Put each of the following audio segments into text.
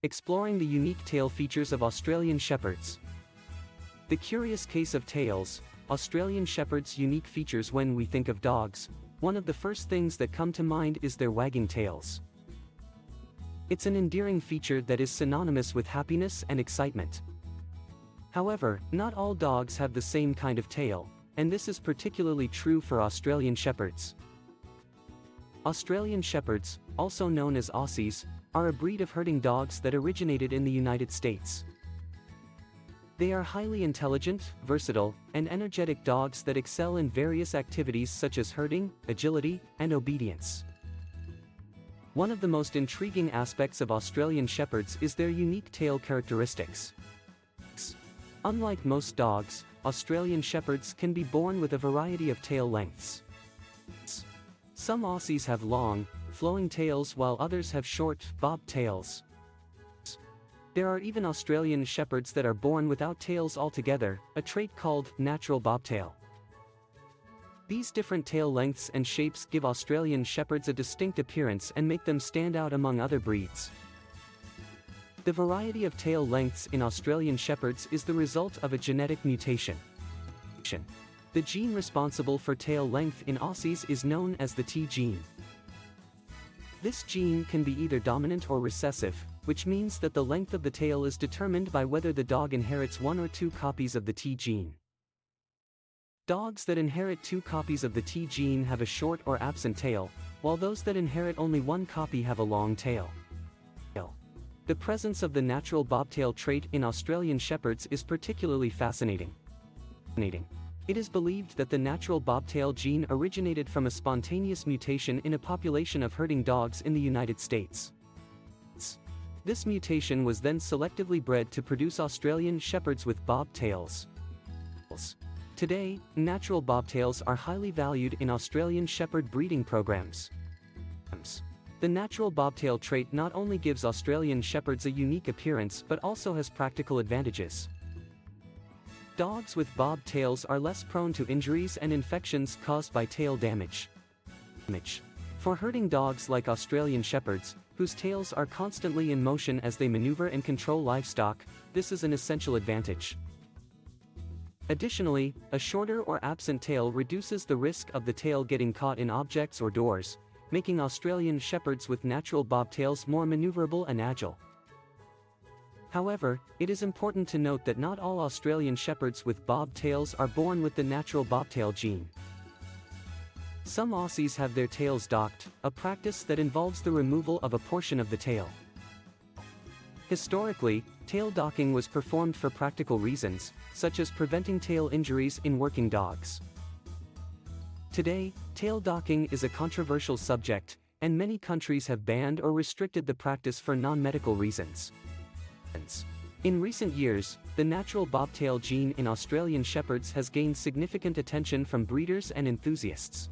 Exploring the unique tail features of Australian Shepherds. The curious case of tails, Australian Shepherds' unique features. When we think of dogs, one of the first things that come to mind is their wagging tails. It's an endearing feature that is synonymous with happiness and excitement. However, not all dogs have the same kind of tail, and this is particularly true for Australian Shepherds. Australian Shepherds, also known as Aussies, are a breed of herding dogs that originated in the United States. They are highly intelligent, versatile, and energetic dogs that excel in various activities such as herding, agility, and obedience. One of the most intriguing aspects of Australian Shepherds is their unique tail characteristics. Unlike most dogs, Australian Shepherds can be born with a variety of tail lengths. Some Aussies have long, flowing tails while others have short, bob tails. There are even Australian Shepherds that are born without tails altogether, a trait called natural bobtail. These different tail lengths and shapes give Australian Shepherds a distinct appearance and make them stand out among other breeds. The variety of tail lengths in Australian Shepherds is the result of a genetic mutation. The gene responsible for tail length in Aussies is known as the T gene. This gene can be either dominant or recessive, which means that the length of the tail is determined by whether the dog inherits one or two copies of the T gene. Dogs that inherit two copies of the T gene have a short or absent tail, while those that inherit only one copy have a long tail. The presence of the natural bobtail trait in Australian Shepherds is particularly fascinating. It is believed that the natural bobtail gene originated from a spontaneous mutation in a population of herding dogs in the United States. This mutation was then selectively bred to produce Australian Shepherds with bob tails. Today, natural bobtails are highly valued in Australian Shepherd breeding programs. The natural bobtail trait not only gives Australian Shepherds a unique appearance but also has practical advantages. Dogs with bob tails are less prone to injuries and infections caused by tail damage. For herding dogs like Australian Shepherds, whose tails are constantly in motion as they maneuver and control livestock, this is an essential advantage. Additionally, a shorter or absent tail reduces the risk of the tail getting caught in objects or doors, making Australian Shepherds with natural bobtails more maneuverable and agile. However, it is important to note that not all Australian Shepherds with bob tails are born with the natural bobtail gene. Some Aussies have their tails docked, a practice that involves the removal of a portion of the tail. Historically, tail docking was performed for practical reasons, such as preventing tail injuries in working dogs. Today, tail docking is a controversial subject, and many countries have banned or restricted the practice for non-medical reasons. In recent years, the natural bobtail gene in Australian Shepherds has gained significant attention from breeders and enthusiasts.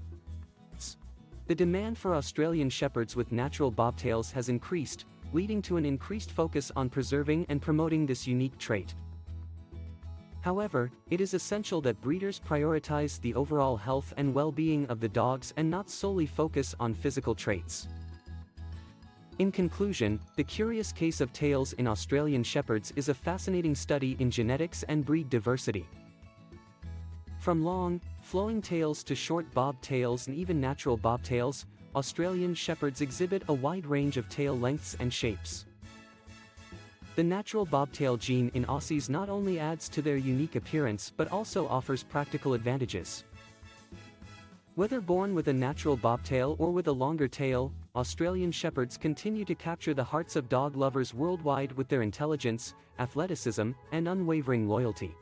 The demand for Australian Shepherds with natural bobtails has increased, leading to an increased focus on preserving and promoting this unique trait. However, it is essential that breeders prioritize the overall health and well-being of the dogs and not solely focus on physical traits. In conclusion, the curious case of tails in Australian Shepherds is a fascinating study in genetics and breed diversity. From long, flowing tails to short bob tails and even natural bobtails, Australian Shepherds exhibit a wide range of tail lengths and shapes. The natural bobtail gene in Aussies not only adds to their unique appearance but also offers practical advantages. Whether born with a natural bobtail or with a longer tail, Australian Shepherds continue to capture the hearts of dog lovers worldwide with their intelligence, athleticism, and unwavering loyalty.